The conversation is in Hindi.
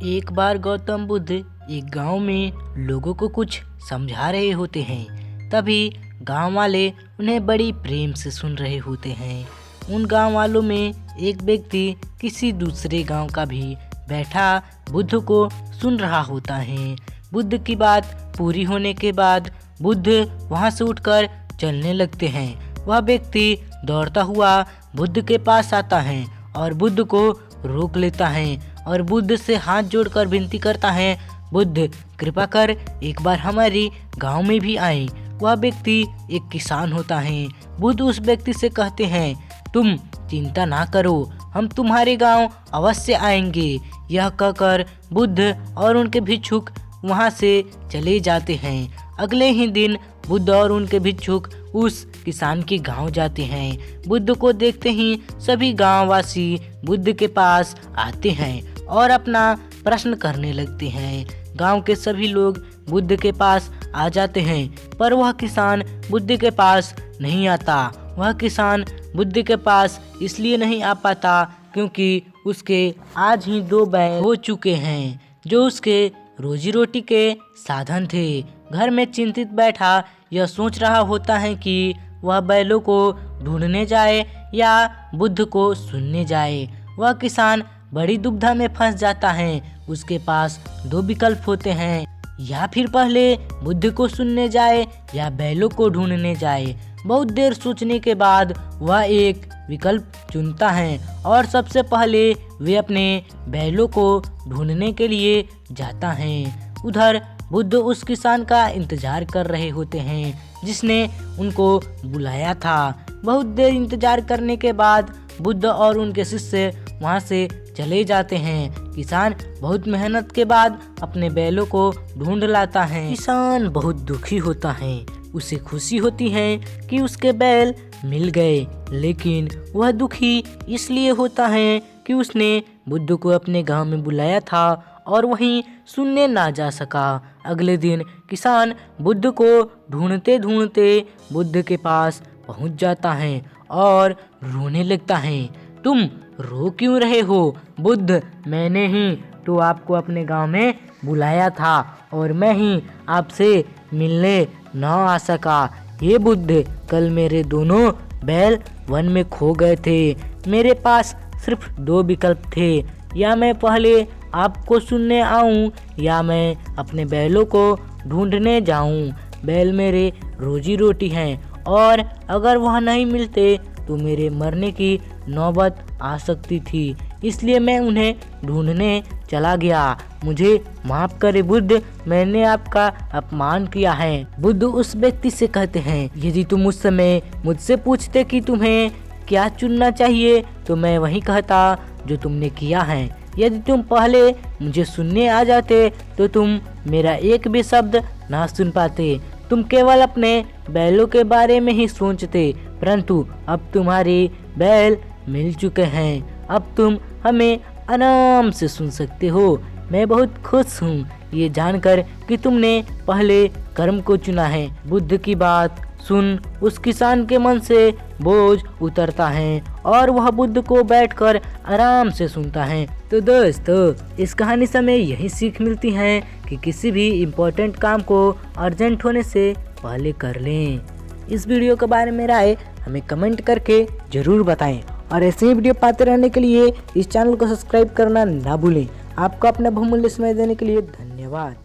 एक बार गौतम बुद्ध एक गांव में लोगों को कुछ समझा रहे होते हैं। तभी गांव वाले उन्हें बड़ी प्रेम से सुन रहे होते हैं। उन गांव वालों में एक व्यक्ति किसी दूसरे गांव का भी बैठा बुद्ध को सुन रहा होता है। बुद्ध की बात पूरी होने के बाद बुद्ध वहां से उठकर चलने लगते हैं। वह व्यक्ति दौड़ता हुआ बुद्ध के पास आता है और बुद्ध को रोक लेता है और बुद्ध से हाथ जोड़कर विनती करता है, बुद्ध कृपा कर एक बार हमारी गांव में भी आए। वह व्यक्ति एक किसान होता है। बुद्ध उस व्यक्ति से कहते हैं, तुम चिंता ना करो, हम तुम्हारे गांव अवश्य आएंगे। यह कहकर बुद्ध और उनके भिक्षुक वहां से चले जाते हैं। अगले ही दिन बुद्ध और उनके भिक्षुक उस किसान के गांव जाते हैं। बुद्ध को देखते ही सभी गांववासी बुद्ध के पास आते हैं और अपना प्रश्न करने लगते हैं। गांव के सभी लोग बुद्ध के पास आ जाते हैं, पर वह किसान बुद्ध के पास नहीं आता। वह किसान बुद्ध के पास इसलिए नहीं आ पाता क्योंकि उसके आज ही 2 बैल हो चुके हैं जो उसके रोजी रोटी के साधन थे। घर में चिंतित बैठा यह सोच रहा होता है कि वह बैलों को ढूंढने जाए या बुद्ध को सुनने जाए। वह किसान बड़ी दुविधा में फंस जाता है। उसके पास 2 विकल्प होते हैं, या फिर पहले बुद्ध को सुनने जाए या बैलों को ढूंढने जाए। बहुत देर सोचने के बाद वह एक विकल्प चुनता है और सबसे पहले वे अपने बैलों को ढूंढने के लिए जाता है। उधर बुद्ध उस किसान का इंतजार कर रहे होते हैं जिसने उनको बुलाया था। बहुत देर इंतजार करने के बाद बुद्ध और उनके शिष्य वहां से चले जाते हैं। किसान बहुत मेहनत के बाद अपने बैलों को ढूंढ लाता है। किसान बहुत दुखी होता है। उसे खुशी होती है कि उसके बैल मिल गए, लेकिन वह दुखी इसलिए होता है कि उसने बुद्ध को अपने गांव में बुलाया था और वहीं सुनने ना जा सका। अगले दिन किसान बुद्ध को ढूंढते ढूंढते बुद्ध के पास पहुंच जाता है और रोने लगता है। तुम रो क्यों रहे हो बुद्ध? मैंने ही तो आपको अपने गांव में बुलाया था और मैं ही आपसे मिलने न आ सका। ये बुद्ध, कल मेरे दोनों बैल वन में खो गए थे। मेरे पास सिर्फ 2 विकल्प थे, या मैं पहले आपको सुनने आऊं या मैं अपने बैलों को ढूंढने जाऊं। बैल मेरे रोजी रोटी हैं और अगर वह नहीं मिलते तो मेरे मरने की नौबत आ सकती थी, इसलिए मैं उन्हें ढूंढने चला गया। मुझे माफ करें बुद्ध, मैंने आपका अपमान किया है। बुद्ध उस व्यक्ति से कहते हैं, यदि तुम उस समय मुझसे पूछते कि तुम्हें क्या चुनना चाहिए तो मैं वही कहता जो तुमने किया है। यदि तुम पहले मुझे सुनने आ जाते तो तुम मेरा एक भी शब्द ना सुन पाते। तुम केवल अपने बैलों के बारे में ही सोचते, परंतु अब तुम्हारे बैल मिल चुके हैं। अब तुम हमें आराम से सुन सकते हो। मैं बहुत खुश हूँ ये जानकर कि तुमने पहले कर्म को चुना है। बुद्ध की बात सुन उस किसान के मन से बोझ उतरता है और वह बुद्ध को बैठकर आराम से सुनता है। तो दोस्तों, इस कहानी से हमें यही सीख मिलती है कि किसी भी इम्पोर्टेंट काम को अर्जेंट होने से पहले कर लें। इस वीडियो के बारे में राय हमें कमेंट करके जरूर बताएं और ऐसे ही वीडियो पाते रहने के लिए इस चैनल को सब्सक्राइब करना ना भूलें। आपको अपना बहुमूल्य समय देने के लिए धन्यवाद।